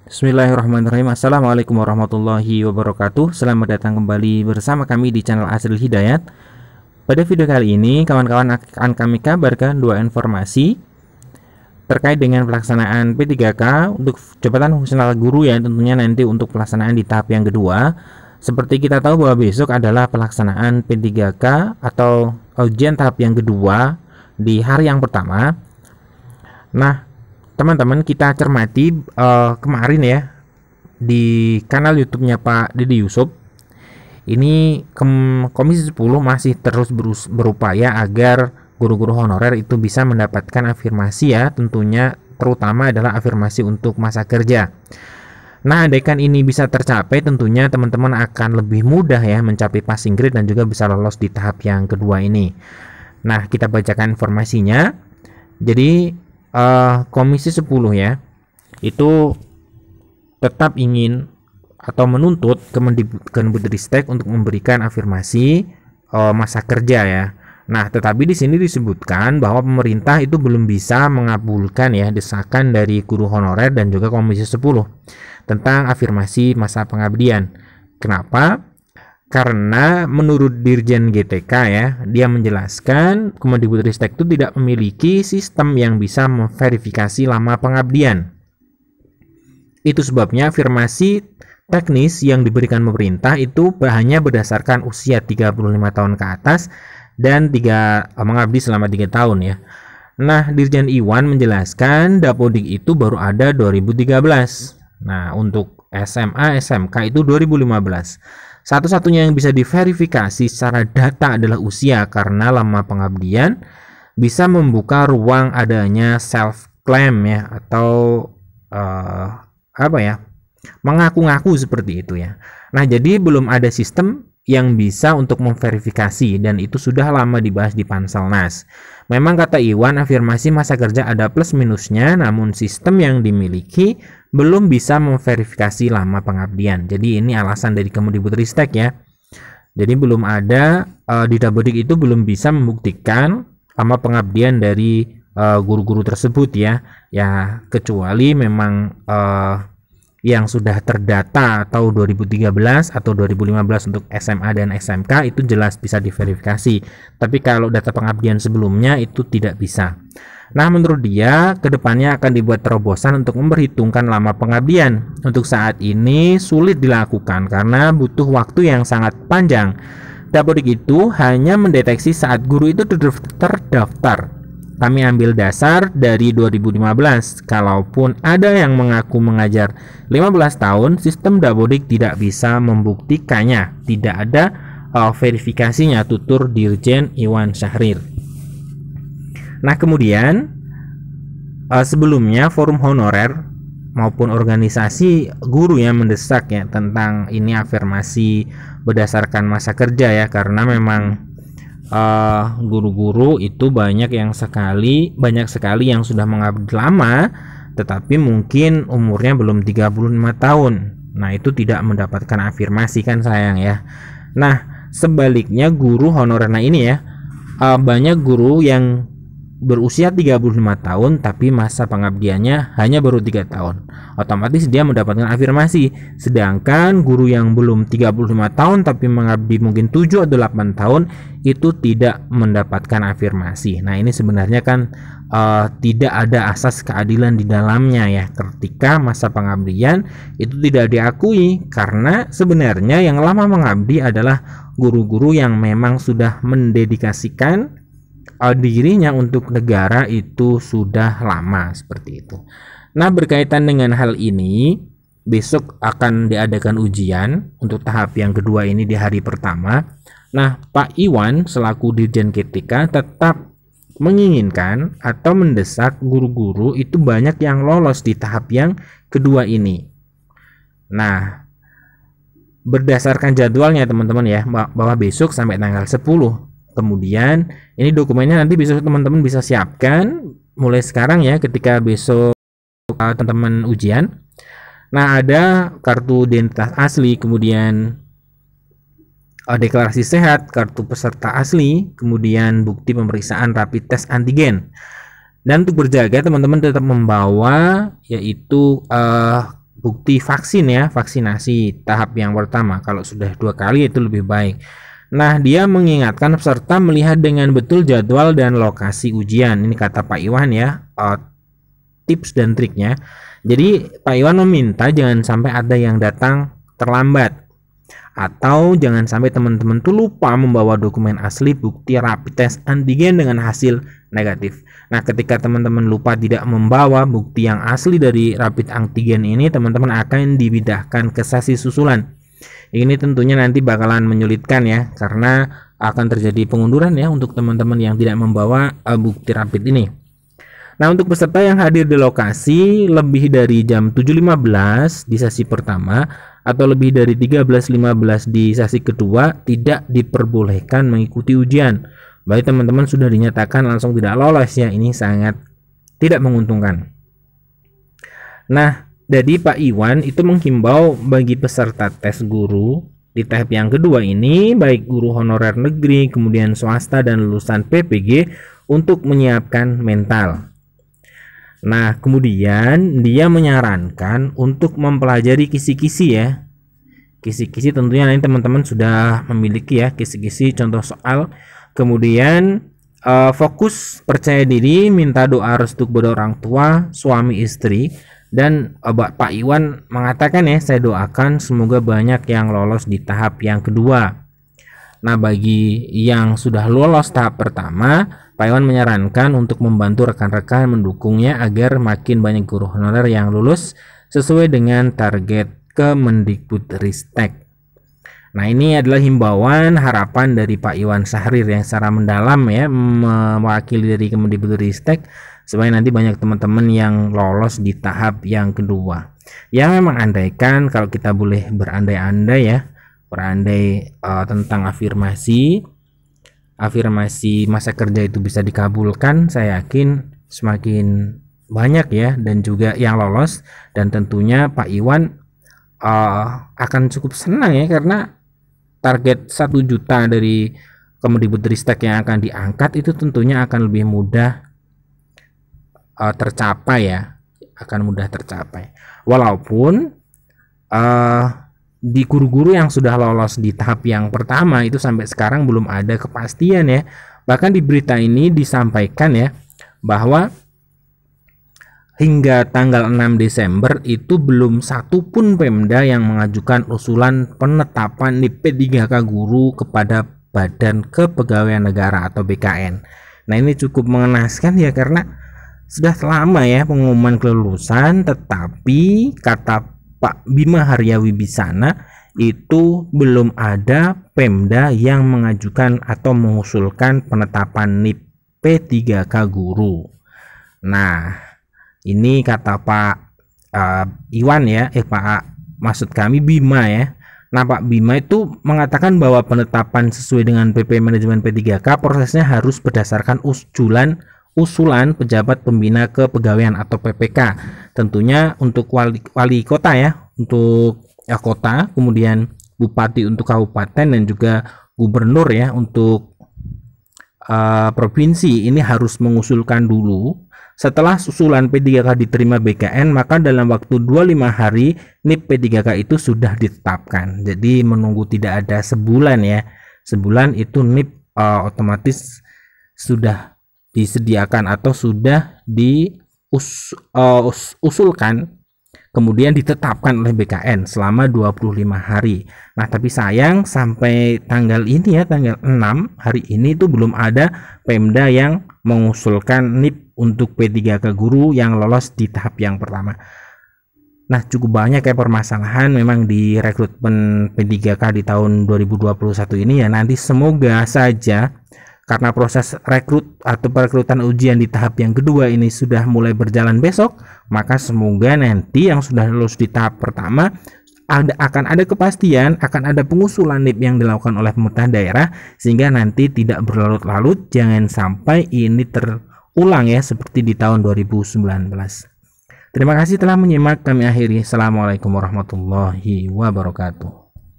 Bismillahirrahmanirrahim. Assalamualaikum warahmatullahi wabarakatuh. Selamat datang kembali bersama kami di channel Azril Hidayat. Pada video kali ini kawan-kawan akan kami kabarkan dua informasi terkait dengan pelaksanaan P3K untuk jabatan fungsional guru ya, tentunya nanti untuk pelaksanaan di tahap yang kedua. Seperti kita tahu bahwa besok adalah pelaksanaan P3K atau ujian tahap yang kedua di hari yang pertama. Nah, teman-teman, kita cermati kemarin ya di kanal YouTube-nya Pak Didi Yusuf. Ini Komisi 10 masih terus berupaya agar guru-guru honorer itu bisa mendapatkan afirmasi ya, tentunya terutama adalah afirmasi untuk masa kerja. Nah, andaikan ini bisa tercapai, tentunya teman-teman akan lebih mudah ya mencapai passing grade dan juga bisa lolos di tahap yang kedua ini. Nah, kita bacakan informasinya. Jadi Komisi 10 ya itu tetap ingin atau menuntut Kemendikbudristek untuk memberikan afirmasi masa kerja ya. Nah, tetapi di sini disebutkan bahwa pemerintah itu belum bisa mengabulkan ya desakan dari guru honorer dan juga Komisi 10 tentang afirmasi masa pengabdian. Kenapa? Karena menurut Dirjen GTK ya, dia menjelaskan Kemendikbudristek itu tidak memiliki sistem yang bisa memverifikasi lama pengabdian. Itu sebabnya afirmasi teknis yang diberikan pemerintah itu hanya berdasarkan usia 35 tahun ke atas dan mengabdi selama 3 tahun ya. Nah, Dirjen Iwan menjelaskan Dapodik itu baru ada 2013. Nah, untuk SMA, SMK itu 2015. Satu-satunya yang bisa diverifikasi secara data adalah usia, karena lama pengabdian bisa membuka ruang adanya self claim ya, atau mengaku-ngaku seperti itu ya. Nah, jadi belum ada sistem yang bisa untuk memverifikasi dan itu sudah lama dibahas di Panselnas. Memang kata Iwan, afirmasi masa kerja ada plus minusnya, namun sistem yang dimiliki belum bisa memverifikasi lama pengabdian. Jadi ini alasan dari Kemendikbudristek ya. Jadi belum ada di Dapodik itu belum bisa membuktikan lama pengabdian dari guru-guru tersebut ya. Ya kecuali memang yang sudah terdata atau 2013 atau 2015 untuk SMA dan SMK itu jelas bisa diverifikasi. Tapi kalau data pengabdian sebelumnya itu tidak bisa. Nah, menurut dia, kedepannya akan dibuat terobosan untuk memperhitungkan lama pengabdian. Untuk saat ini sulit dilakukan karena butuh waktu yang sangat panjang. Dapodik itu hanya mendeteksi saat guru itu terdaftar. Kami ambil dasar dari 2015. Kalaupun ada yang mengaku mengajar 15 tahun, sistem Dapodik tidak bisa membuktikannya. Tidak ada verifikasinya, tutur Dirjen Iwan Syahrir. Nah, kemudian sebelumnya forum honorer maupun organisasi guru yang mendesak ya tentang ini afirmasi berdasarkan masa kerja ya, karena memang guru-guru itu banyak sekali yang sudah mengabdi lama tetapi mungkin umurnya belum 35 tahun. Nah, itu tidak mendapatkan afirmasi, kan sayang ya. Nah, sebaliknya guru honorer ini ya, banyak guru yang berusia 35 tahun tapi masa pengabdiannya hanya baru 3 tahun. Otomatis dia mendapatkan afirmasi. Sedangkan guru yang belum 35 tahun tapi mengabdi mungkin 7 atau 8 tahun itu tidak mendapatkan afirmasi. Nah, ini sebenarnya kan tidak ada asas keadilan di dalamnya ya, ketika masa pengabdian itu tidak diakui, karena sebenarnya yang lama mengabdi adalah guru-guru yang memang sudah mendedikasikan dirinya untuk negara itu sudah lama seperti itu. Nah, berkaitan dengan hal ini, besok akan diadakan ujian untuk tahap yang kedua ini di hari pertama. Nah, Pak Iwan selaku Dirjen GTK tetap menginginkan atau mendesak guru-guru itu banyak yang lolos di tahap yang kedua ini. Nah, berdasarkan jadwalnya teman-teman ya, bahwa besok sampai tanggal 10. Kemudian ini dokumennya nanti besok teman-teman bisa siapkan mulai sekarang ya, ketika besok teman-teman ujian. Nah, ada kartu identitas asli, kemudian deklarasi sehat, kartu peserta asli, kemudian bukti pemeriksaan rapid test antigen. Dan untuk berjaga teman-teman tetap membawa yaitu bukti vaksin ya, vaksinasi tahap yang pertama. Kalau sudah 2 kali itu lebih baik. Nah, dia mengingatkan peserta melihat dengan betul jadwal dan lokasi ujian. Ini kata Pak Iwan ya, tips dan triknya. Jadi Pak Iwan meminta jangan sampai ada yang datang terlambat, atau jangan sampai teman-teman tuh lupa membawa dokumen asli bukti rapid test antigen dengan hasil negatif. Nah, ketika teman-teman lupa tidak membawa bukti yang asli dari rapid antigen ini, teman-teman akan dipindahkan ke sesi susulan. Ini tentunya nanti bakalan menyulitkan ya, karena akan terjadi pengunduran ya untuk teman-teman yang tidak membawa bukti rapid ini. Nah, untuk peserta yang hadir di lokasi lebih dari jam 7.15 di sesi pertama atau lebih dari 13.15 di sesi kedua tidak diperbolehkan mengikuti ujian. Baik teman-teman sudah dinyatakan langsung tidak lolos ya, ini sangat tidak menguntungkan. Nah, jadi Pak Iwan itu menghimbau bagi peserta tes guru di tahap yang kedua ini, baik guru honorer negeri, kemudian swasta dan lulusan PPG, untuk menyiapkan mental. Nah, kemudian dia menyarankan untuk mempelajari kisi-kisi ya. Kisi-kisi tentunya nanti teman-teman sudah memiliki ya kisi-kisi contoh soal. Kemudian fokus percaya diri, minta doa restu kepada orang tua, suami istri. Dan Pak Iwan mengatakan ya, saya doakan semoga banyak yang lolos di tahap yang kedua. Nah, bagi yang sudah lolos tahap pertama, Pak Iwan menyarankan untuk membantu rekan-rekan mendukungnya agar makin banyak guru honorer yang lulus sesuai dengan target Kemendikbudristek. Nah, ini adalah himbauan harapan dari Pak Iwan Syahrir yang secara mendalam ya, mewakili dari Kemendikbudristek, supaya nanti banyak teman-teman yang lolos di tahap yang kedua. Ya, memang andaikan kalau kita boleh berandai-andai ya, berandai tentang afirmasi masa kerja itu bisa dikabulkan, saya yakin semakin banyak ya dan juga yang lolos, dan tentunya Pak Iwan akan cukup senang ya, karena target 1 juta dari Kemendikbudristek yang akan diangkat itu tentunya akan lebih mudah tercapai ya, akan mudah tercapai. Walaupun di guru-guru yang sudah lolos di tahap yang pertama itu sampai sekarang belum ada kepastian ya. Bahkan di berita ini disampaikan ya bahwa hingga tanggal 6 Desember itu belum satu pun Pemda yang mengajukan usulan penetapan NIP P3K guru kepada Badan Kepegawaian Negara atau BKN. Nah, ini cukup mengenaskan ya, karena sudah lama ya pengumuman kelulusan, tetapi kata Pak Bima Haryawibisana itu belum ada Pemda yang mengajukan atau mengusulkan penetapan NIP P3K guru. Nah, ini kata Pak Iwan ya, maksud kami Bima ya. Nah, Pak Bima itu mengatakan bahwa penetapan sesuai dengan PP Manajemen P3K prosesnya harus berdasarkan usulan pejabat pembina kepegawaian atau PPK. Tentunya untuk wali kota ya, untuk kota, kemudian bupati untuk kabupaten, dan juga gubernur ya untuk provinsi, ini harus mengusulkan dulu. Setelah susulan P3K diterima BKN, maka dalam waktu 25 hari NIP P3K itu sudah ditetapkan. Jadi menunggu tidak ada sebulan ya. Sebulan itu NIP otomatis sudah disediakan atau sudah diusulkan, kemudian ditetapkan oleh BKN selama 25 hari. Nah, tapi sayang sampai tanggal ini ya, tanggal 6 hari ini itu belum ada Pemda yang mengusulkan NIP untuk P3K guru yang lolos di tahap yang pertama. Nah, cukup banyak ya permasalahan memang di rekrutmen P3K di tahun 2021 ini ya. Nanti semoga saja, karena proses rekrut atau perekrutan ujian di tahap yang kedua ini sudah mulai berjalan besok, maka semoga nanti yang sudah lulus di tahap pertama akan ada kepastian, akan ada pengusulan NIP yang dilakukan oleh pemerintah daerah, sehingga nanti tidak berlarut-larut, jangan sampai ini terulang ya seperti di tahun 2019. Terima kasih telah menyimak, kami akhiri. Assalamualaikum warahmatullahi wabarakatuh.